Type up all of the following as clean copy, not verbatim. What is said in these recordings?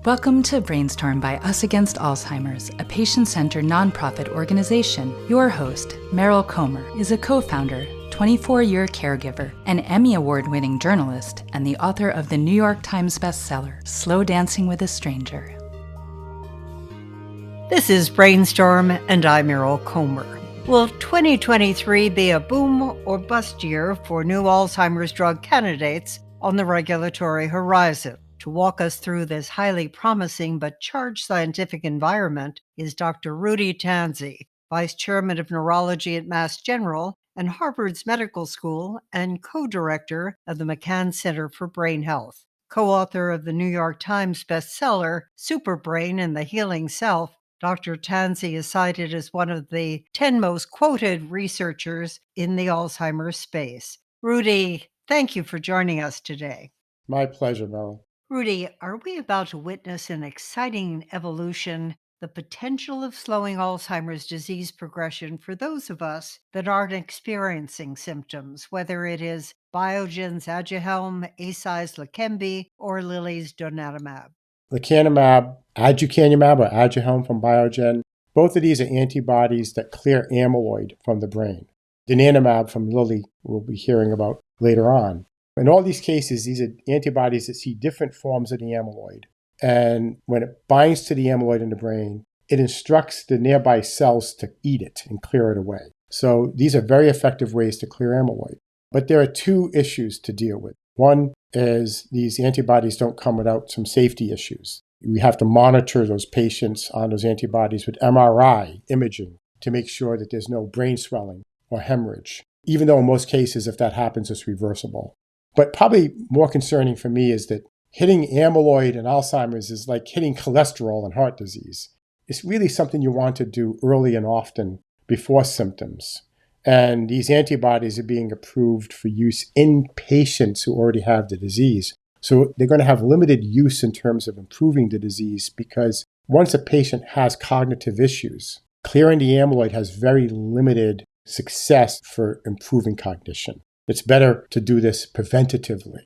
Welcome to BrainStorm by Us Against Alzheimer's, a patient-centered nonprofit organization. Your host, Meryl Comer, is a co-founder, 24-year caregiver, an Emmy Award-winning journalist, and the author of the New York Times bestseller, Slow Dancing with a Stranger. This is BrainStorm, and I'm Meryl Comer. Will 2023 be a boom or bust year for new Alzheimer's drug candidates on the regulatory horizon? To walk us through this highly promising but charged scientific environment is Dr. Rudy Tanzi, Vice Chairman of Neurology at Mass General and Harvard's Medical School and co-director of the McCance Center for Brain Health. Co-author of the New York Times bestseller, Superbrain and the Healing Self, Dr. Tanzi is cited as one of the 10 most quoted researchers in the Alzheimer's space. Rudy, thank you for joining us today. My pleasure, Meryl. Rudy, are we about to witness an exciting evolution, the potential of slowing Alzheimer's disease progression for those of us that aren't experiencing symptoms, whether it is Biogen's Aduhelm, Eisai's Leqembi, or Lilly's donanemab? Lecanemab, aducanumab or Aduhelm from Biogen, both of these are antibodies that clear amyloid from the brain. Donanemab from Lilly we'll be hearing about later on. In all these cases, these are antibodies that see different forms of the amyloid. And when it binds to the amyloid in the brain, it instructs the nearby cells to eat it and clear it away. So these are very effective ways to clear amyloid. But there are two issues to deal with. One is these antibodies don't come without some safety issues. We have to monitor those patients on those antibodies with MRI imaging to make sure that there's no brain swelling or hemorrhage, even though in most cases, if that happens, it's reversible. But probably more concerning for me is that hitting amyloid and Alzheimer's is like hitting cholesterol and heart disease. It's really something you want to do early and often before symptoms. And these antibodies are being approved for use in patients who already have the disease. So they're going to have limited use in terms of improving the disease because once a patient has cognitive issues, clearing the amyloid has very limited success for improving cognition. It's better to do this preventatively.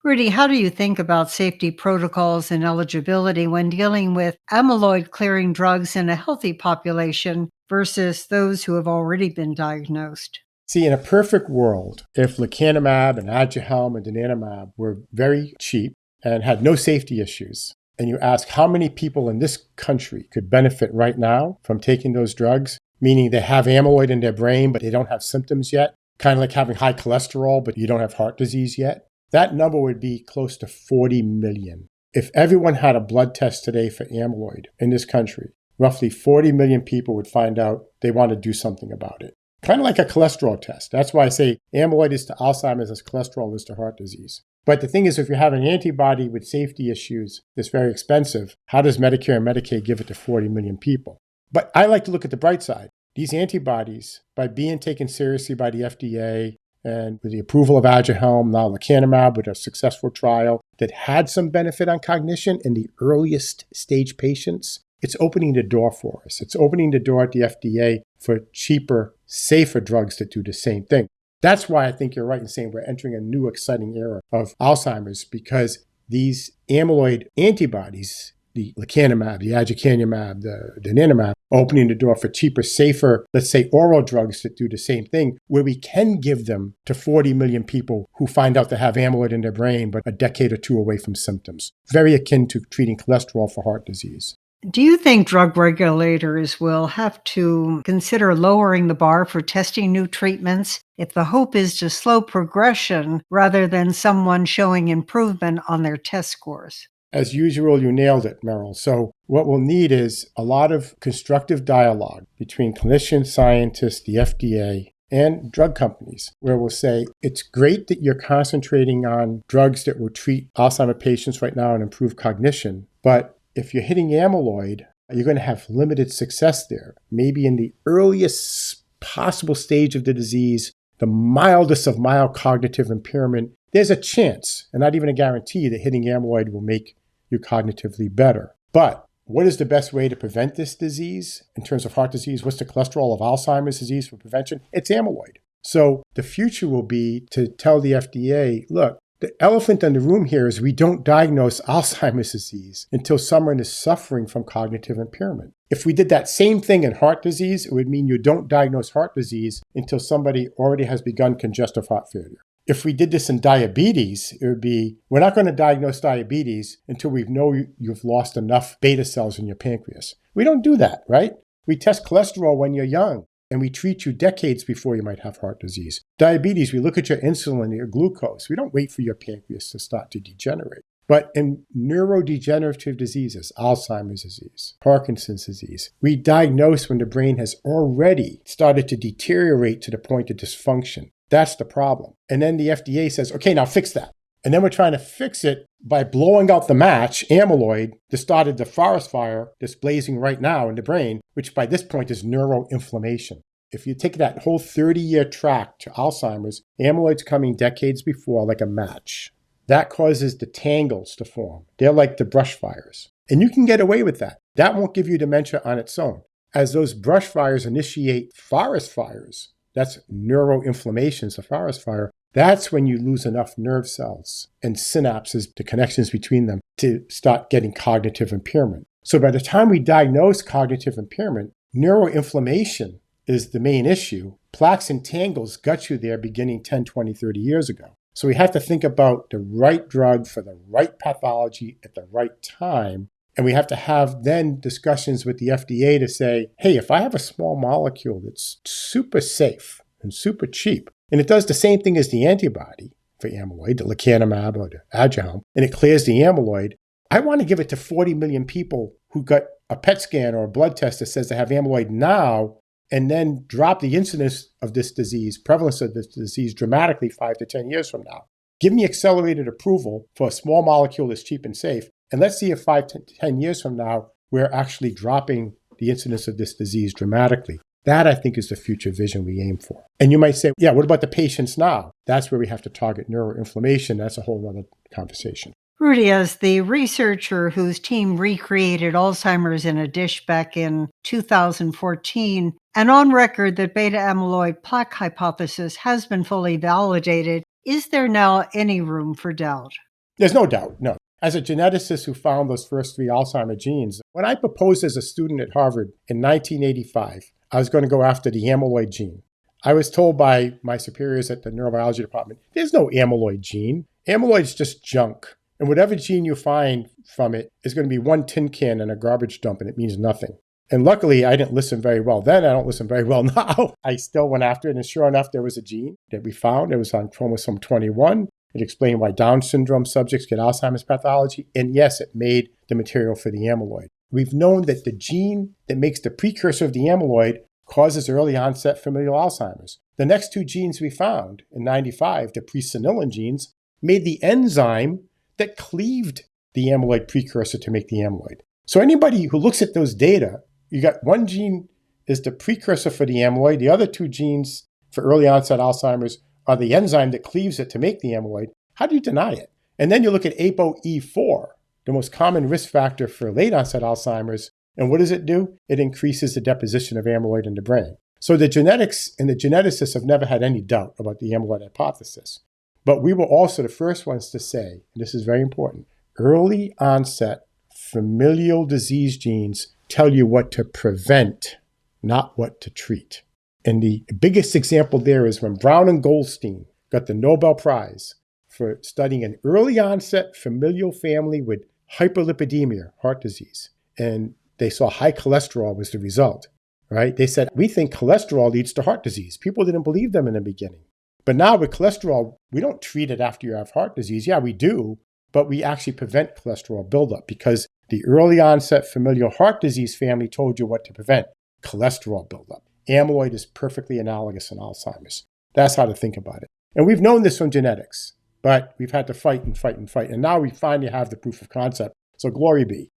Rudy, how do you think about safety protocols and eligibility when dealing with amyloid-clearing drugs in a healthy population versus those who have already been diagnosed? See, in a perfect world, if lecanemab and Aduhelm and donanemab were very cheap and had no safety issues, and you ask how many people in this country could benefit right now from taking those drugs, meaning they have amyloid in their brain but they don't have symptoms yet, kind of like having high cholesterol, but you don't have heart disease yet, that number would be close to 40 million. If everyone had a blood test today for amyloid in this country, roughly 40 million people would find out they want to do something about it. Kind of like a cholesterol test. That's why I say amyloid is to Alzheimer's as cholesterol is to heart disease. But the thing is, if you have an antibody with safety issues that's very expensive, how does Medicare and Medicaid give it to 40 million people? But I like to look at the bright side. These antibodies, by being taken seriously by the FDA and with the approval of Aduhelm, now lecanemab with a successful trial that had some benefit on cognition in the earliest stage patients, it's opening the door for us. It's opening the door at the FDA for cheaper, safer drugs that do the same thing. That's why I think you're right in saying we're entering a new exciting era of Alzheimer's because these amyloid antibodies, the lecanemab, the aducanumab, the donanemab, opening the door for cheaper, safer, let's say oral drugs that do the same thing, where we can give them to 40 million people who find out they have amyloid in their brain, but a decade or two away from symptoms. Very akin to treating cholesterol for heart disease. Do you think drug regulators will have to consider lowering the bar for testing new treatments if the hope is to slow progression rather than someone showing improvement on their test scores? As usual, you nailed it, Meryl. So what we'll need is a lot of constructive dialogue between clinicians, scientists, the FDA, and drug companies, where we'll say, it's great that you're concentrating on drugs that will treat Alzheimer's patients right now and improve cognition. But if you're hitting amyloid, you're going to have limited success there. Maybe in the earliest possible stage of the disease, the mildest of mild cognitive impairment, there's a chance, and not even a guarantee, that hitting amyloid will make you cognitively better. But what is the best way to prevent this disease in terms of heart disease? What's the cholesterol of Alzheimer's disease for prevention? It's amyloid. So the future will be to tell the FDA, look, The elephant in the room here is we don't diagnose Alzheimer's disease until someone is suffering from cognitive impairment. If we did that same thing in heart disease, it would mean you don't diagnose heart disease until somebody already has begun congestive heart failure. If we did this in diabetes, it would be, we're not going to diagnose diabetes until we know you've lost enough beta cells in your pancreas. We don't do that, right? We test cholesterol when you're young, and we treat you decades before you might have heart disease. Diabetes, we look at your insulin, your glucose. We don't wait for your pancreas to start to degenerate. But in neurodegenerative diseases, Alzheimer's disease, Parkinson's disease, we diagnose when the brain has already started to deteriorate to the point of dysfunction. That's the problem. And then the FDA says, okay, now fix that. And then we're trying to fix it by blowing out the match, amyloid, that started the forest fire that's blazing right now in the brain, which by this point is neuroinflammation. If you take that whole 30-year track to Alzheimer's, amyloid's coming decades before like a match. That causes the tangles to form. They're like the brush fires. And you can get away with that. That won't give you dementia on its own. As those brush fires initiate forest fires, that's neuroinflammations, the forest fire, that's when you lose enough nerve cells and synapses, the connections between them, to start getting cognitive impairment. So by the time we diagnose cognitive impairment, neuroinflammation is the main issue. Plaques and tangles got you there beginning 10, 20, 30 years ago. So we have to think about the right drug for the right pathology at the right time. And we have to have then discussions with the FDA to say, hey, if I have a small molecule that's super safe and super cheap, and it does the same thing as the antibody for amyloid, the lecanemab or the Aduhelm, and it clears the amyloid, I want to give it to 40 million people who got a PET scan or a blood test that says they have amyloid now, and then drop the incidence of this disease, prevalence of this disease dramatically 5 to 10 years from now. Give me accelerated approval for a small molecule that's cheap and safe, and let's see if 5 to 10 years from now, we're actually dropping the incidence of this disease dramatically. That, I think, is the future vision we aim for. And you might say, yeah, what about the patients now? That's where we have to target neuroinflammation. That's a whole other conversation. Rudy, as the researcher whose team recreated Alzheimer's in a dish back in 2014, and on record that beta amyloid plaque hypothesis has been fully validated, is there now any room for doubt? There's no doubt, no. As a geneticist who found those first 3 Alzheimer genes, when I proposed as a student at Harvard in 1985, I was going to go after the amyloid gene. I was told by my superiors at the neurobiology department, there's no amyloid gene. Amyloid's just junk. And whatever gene you find from it is going to be one tin can in a garbage dump, and it means nothing. And luckily, I didn't listen very well then. I don't listen very well now. I still went after it. And sure enough, there was a gene that we found. It was on chromosome 21. It explained why Down syndrome subjects get Alzheimer's pathology. And yes, it made the material for the amyloid. We've known that the gene that makes the precursor of the amyloid causes early onset familial Alzheimer's. The next 2 genes we found in 95, the presenilin genes, made the enzyme that cleaved the amyloid precursor to make the amyloid. So anybody who looks at those data, you got one gene is the precursor for the amyloid. The other 2 genes for early onset Alzheimer's are the enzyme that cleaves it to make the amyloid. How do you deny it? And then you look at ApoE4, the most common risk factor for late onset Alzheimer's. And what does it do? It increases the deposition of amyloid in the brain. So the genetics and the geneticists have never had any doubt about the amyloid hypothesis. But we were also the first ones to say, and this is very important, early onset familial disease genes tell you what to prevent, not what to treat. And the biggest example there is when Brown and Goldstein got the Nobel Prize for studying an early onset familial family with hyperlipidemia, heart disease. And they saw high cholesterol was the result, right? They said, we think cholesterol leads to heart disease. People didn't believe them in the beginning. But now with cholesterol, we don't treat it after you have heart disease. Yeah, we do, but we actually prevent cholesterol buildup because the early onset familial heart disease family told you what to prevent, cholesterol buildup. Amyloid is perfectly analogous in Alzheimer's. That's how to think about it. And we've known this from genetics, but we've had to fight and fight and fight. And now we finally have the proof of concept. So glory be.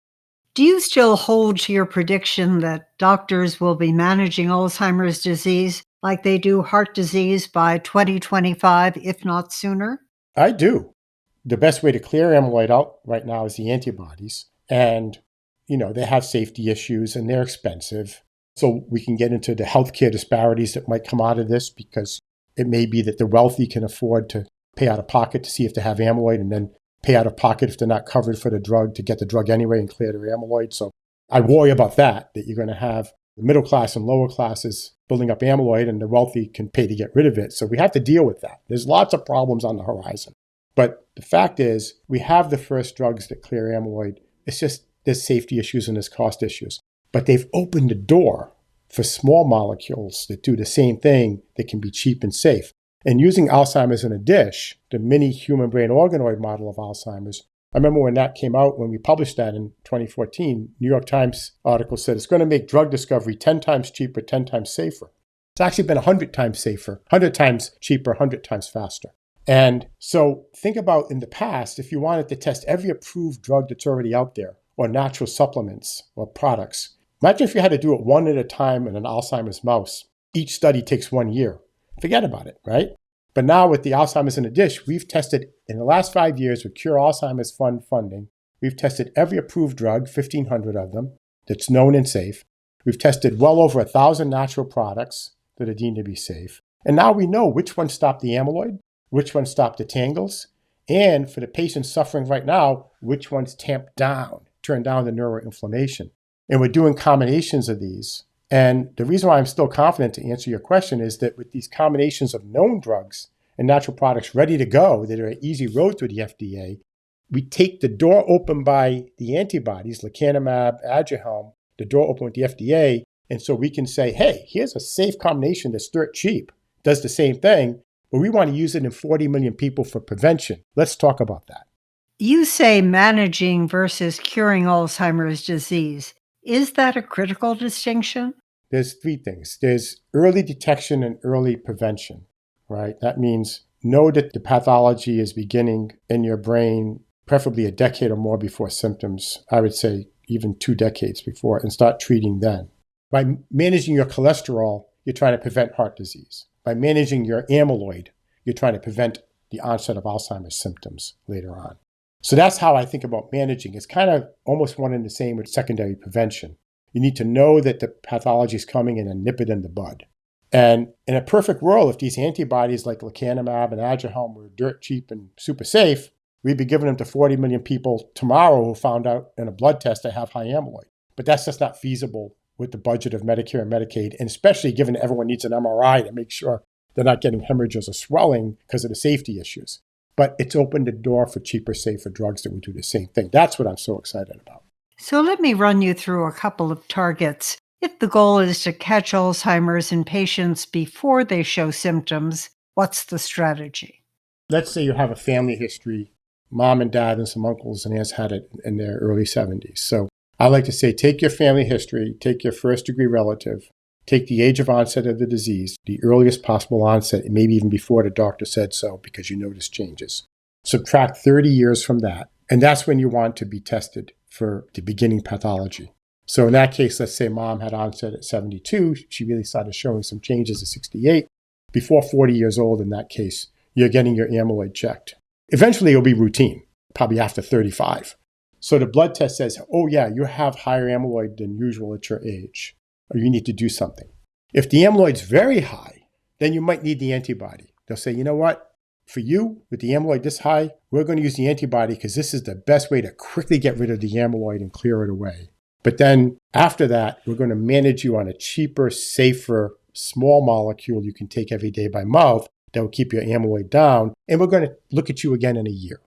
Do you still hold to your prediction that doctors will be managing Alzheimer's disease like they do heart disease by 2025, if not sooner? I do. The best way to clear amyloid out right now is the antibodies. And, they have safety issues and they're expensive. So we can get into the healthcare disparities that might come out of this because it may be that the wealthy can afford to pay out of pocket to see if they have amyloid, and then pay out of pocket if they're not covered for the drug to get the drug anyway and clear their amyloid. So I worry about that you're going to have the middle class and lower classes building up amyloid, and the wealthy can pay to get rid of it. So we have to deal with that. There's lots of problems on the horizon. But the fact is, we have the first drugs that clear amyloid. It's just there's safety issues and there's cost issues. But they've opened the door for small molecules that do the same thing that can be cheap and safe. And using Alzheimer's in a dish, the mini human brain organoid model of Alzheimer's, I remember when that came out, when we published that in 2014, New York Times article said it's going to make drug discovery 10 times cheaper, 10 times safer. It's actually been 100 times safer, 100 times cheaper, 100 times faster. And so think about in the past, if you wanted to test every approved drug that's already out there, or natural supplements or products, imagine if you had to do it one at a time in an Alzheimer's mouse. Each study takes 1 year. Forget about it, right? But now with the Alzheimer's in a dish, we've tested in the last 5 years with Cure Alzheimer's Fund funding, we've tested every approved drug, 1,500 of them, that's known and safe. We've tested well over 1,000 natural products that are deemed to be safe. And now we know which ones stop the amyloid, which ones stop the tangles, and for the patients suffering right now, which ones turn down the neuroinflammation. And we're doing combinations of these. And the reason why I'm still confident to answer your question is that with these combinations of known drugs and natural products ready to go that are an easy road through the FDA, we take the door open by the antibodies, lecanemab, Aduhelm, the door open with the FDA. And so we can say, hey, here's a safe combination that's dirt cheap, does the same thing, but we want to use it in 40 million people for prevention. Let's talk about that. You say managing versus curing Alzheimer's disease. Is that a critical distinction? There's three things. There's early detection and early prevention, right? That means know that the pathology is beginning in your brain, preferably a decade or more before symptoms. I would say even 2 decades before, and start treating then. By managing your cholesterol, you're trying to prevent heart disease. By managing your amyloid, you're trying to prevent the onset of Alzheimer's symptoms later on. So that's how I think about managing. It's kind of almost one and the same with secondary prevention. You need to know that the pathology is coming and then nip it in the bud. And in a perfect world, if these antibodies like lecanemab and Aduhelm were dirt cheap and super safe, we'd be giving them to 40 million people tomorrow who found out in a blood test they have high amyloid. But that's just not feasible with the budget of Medicare and Medicaid, and especially given that everyone needs an MRI to make sure they're not getting hemorrhages or swelling because of the safety issues. But it's opened the door for cheaper, safer drugs that will do the same thing. That's what I'm so excited about. So let me run you through a couple of targets. If the goal is to catch Alzheimer's in patients before they show symptoms, what's the strategy? Let's say you have a family history. Mom and dad and some uncles and aunts had it in their early 70s. So I like to say, take your family history, take your first degree relative, take the age of onset of the disease, the earliest possible onset, and maybe even before the doctor said so because you notice changes. Subtract 30 years from that, and that's when you want to be tested for the beginning pathology. So in that case, let's say mom had onset at 72, she really started showing some changes at 68. Before 40 years old, in that case, you're getting your amyloid checked. Eventually, it'll be routine, probably after 35. So the blood test says, oh yeah, you have higher amyloid than usual at your age, or you need to do something. If the amyloid's very high, then you might need the antibody. They'll say, you know what? For you, with the amyloid this high, we're going to use the antibody because this is the best way to quickly get rid of the amyloid and clear it away. But then after that, we're going to manage you on a cheaper, safer, small molecule you can take every day by mouth that will keep your amyloid down. And we're going to look at you again in a year.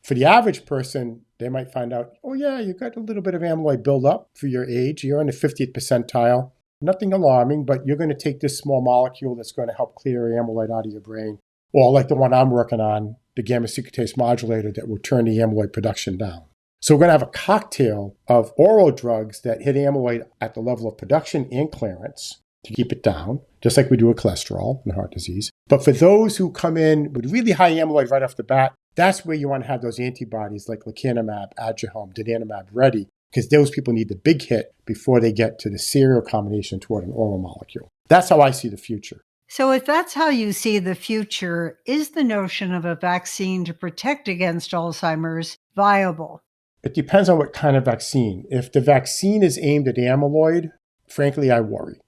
For the average person, they might find out, oh yeah, you got a little bit of amyloid buildup for your age. You're in the 50th percentile. Nothing alarming, but you're going to take this small molecule that's going to help clear amyloid out of your brain. Or like the one I'm working on, the gamma secretase modulator that will turn the amyloid production down. So we're going to have a cocktail of oral drugs that hit amyloid at the level of production and clearance to keep it down, just like we do with cholesterol and heart disease. But for those who come in with really high amyloid right off the bat, that's where you want to have those antibodies like lecanemab, Aduhelm, donanemab ready, because those people need the big hit before they get to the serial combination toward an oral molecule. That's how I see the future. So if that's how you see the future, is the notion of a vaccine to protect against Alzheimer's viable? It depends on what kind of vaccine. If the vaccine is aimed at amyloid, frankly, I worry.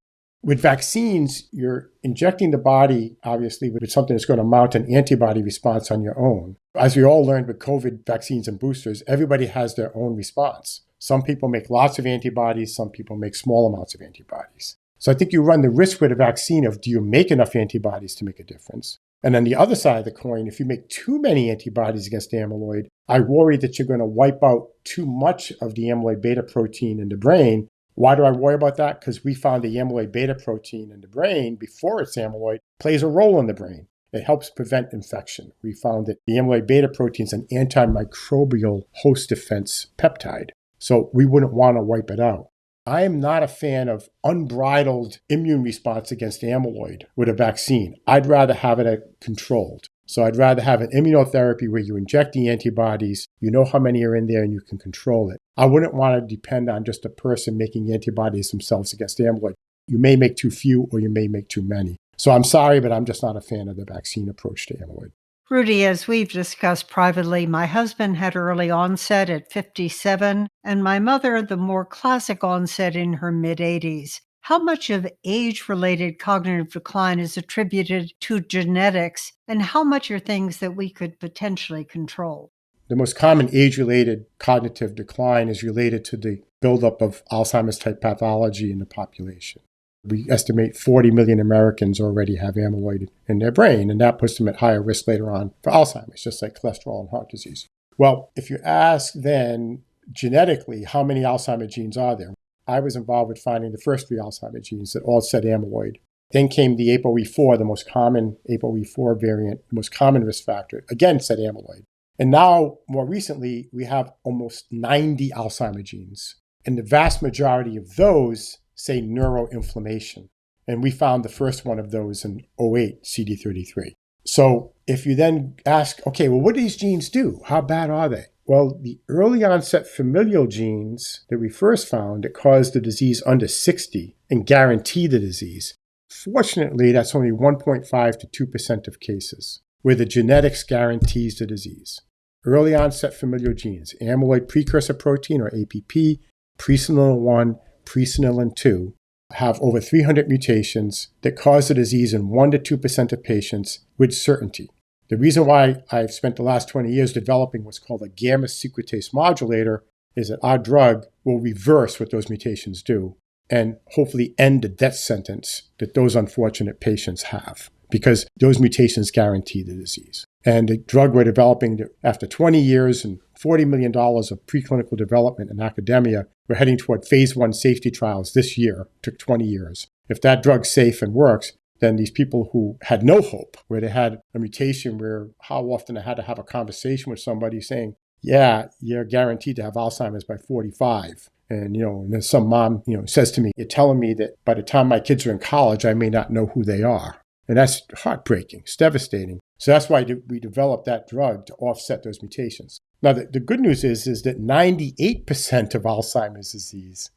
With vaccines, you're injecting the body, obviously, with something that's going to mount an antibody response on your own. As we all learned with COVID vaccines and boosters, everybody has their own response. Some people make lots of antibodies, some people make small amounts of antibodies. So I think you run the risk with a vaccine of, do you make enough antibodies to make a difference? And on the other side of the coin, if you make too many antibodies against amyloid, I worry that you're going to wipe out too much of the amyloid beta protein in the brain. Why do I worry about that? Because we found the amyloid beta protein in the brain, before it's amyloid, plays a role in the brain. It helps prevent infection. We found that the amyloid beta protein is an antimicrobial host defense peptide. So we wouldn't want to wipe it out. I am not a fan of unbridled immune response against amyloid with a vaccine. I'd rather have it controlled. So I'd rather have an immunotherapy where you inject the antibodies, you know how many are in there, and you can control it. I wouldn't want to depend on just a person making antibodies themselves against amyloid. You may make too few or you may make too many. So I'm sorry, but I'm just not a fan of the vaccine approach to amyloid. Rudy, as we've discussed privately, my husband had early onset at 57, and my mother the more classic onset in her mid-80s. How much of age-related cognitive decline is attributed to genetics, and how much are things that we could potentially control? The most common age-related cognitive decline is related to the buildup of Alzheimer's-type pathology in the population. We estimate 40 million Americans already have amyloid in their brain, and that puts them at higher risk later on for Alzheimer's, just like cholesterol and heart disease. Well, if you ask then genetically, how many Alzheimer genes are there? I was involved with finding the first 3 Alzheimer genes that all said amyloid. Then came the ApoE4, the most common ApoE4 variant, the most common risk factor, again said amyloid. And now, more recently, we have almost 90 Alzheimer genes. And the vast majority of those say neuroinflammation. And we found the first one of those in 08, CD33. So if you then ask, okay, well, what do these genes do? How bad are they? Well, the early onset familial genes that we first found that caused the disease under 60 and guarantee the disease, fortunately, that's only 1.5 to 2% of cases where the genetics guarantees the disease. Early onset familial genes, amyloid precursor protein or APP, presenilin 1, presenilin 2, have over 300 mutations that cause the disease in 1 to 2% of patients with certainty. The reason why I've spent the last 20 years developing what's called a gamma secretase modulator is that our drug will reverse what those mutations do and hopefully end the death sentence that those unfortunate patients have, because those mutations guarantee the disease. And the drug we're developing, after 20 years and $40 million of preclinical development in academia, we're heading toward phase 1 safety trials this year. It took 20 years. If that drug's safe and works, then these people who had no hope, where they had a mutation where how often I had to have a conversation with somebody saying, yeah, you're guaranteed to have Alzheimer's by 45. And, and then some mom, says to me, you're telling me that by the time my kids are in college, I may not know who they are. And that's heartbreaking. It's devastating. So that's why we developed that drug to offset those mutations. Now, the good news is that 98% of Alzheimer's disease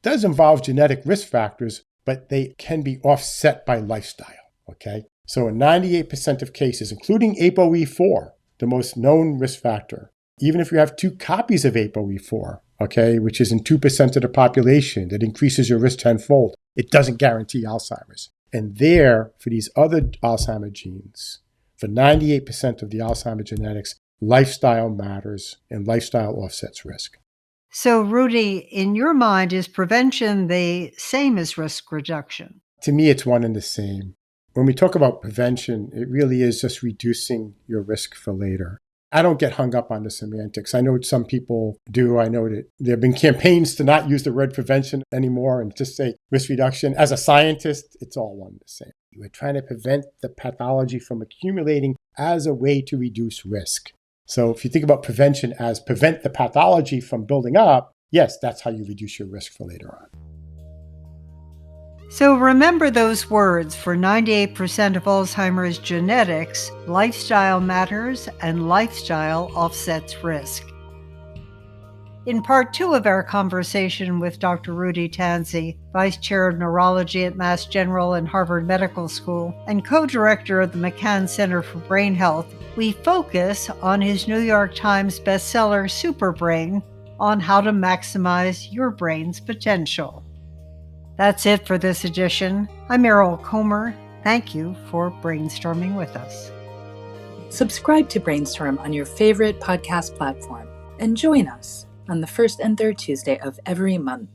does involve genetic risk factors, but they can be offset by lifestyle, okay? So in 98% of cases, including ApoE4, the most known risk factor, even if you have 2 copies of ApoE4, okay, which is in 2% of the population, that increases your risk tenfold, it doesn't guarantee Alzheimer's. And there, for these other Alzheimer genes, for 98% of the Alzheimer genetics, lifestyle matters and lifestyle offsets risk. So, Rudy, in your mind, is prevention the same as risk reduction? To me, it's one and the same. When we talk about prevention, it really is just reducing your risk for later. I don't get hung up on the semantics. I know some people do. I know that there have been campaigns to not use the word prevention anymore and just say risk reduction. As a scientist, it's all one and the same. We're trying to prevent the pathology from accumulating as a way to reduce risk. So if you think about prevention as prevent the pathology from building up, yes, that's how you reduce your risk for later on. So remember those words: for 98% of Alzheimer's genetics, lifestyle matters and lifestyle offsets risk. In part 2 of our conversation with Dr. Rudy Tanzi, Vice Chair of Neurology at Mass General and Harvard Medical School and co-director of the McCance Center for Brain Health, we focus on his New York Times bestseller Superbrain, on how to maximize your brain's potential. That's it for this edition. I'm Meryl Comer. Thank you for brainstorming with us. Subscribe to BrainStorm on your favorite podcast platform and join us on the first and third Tuesday of every month.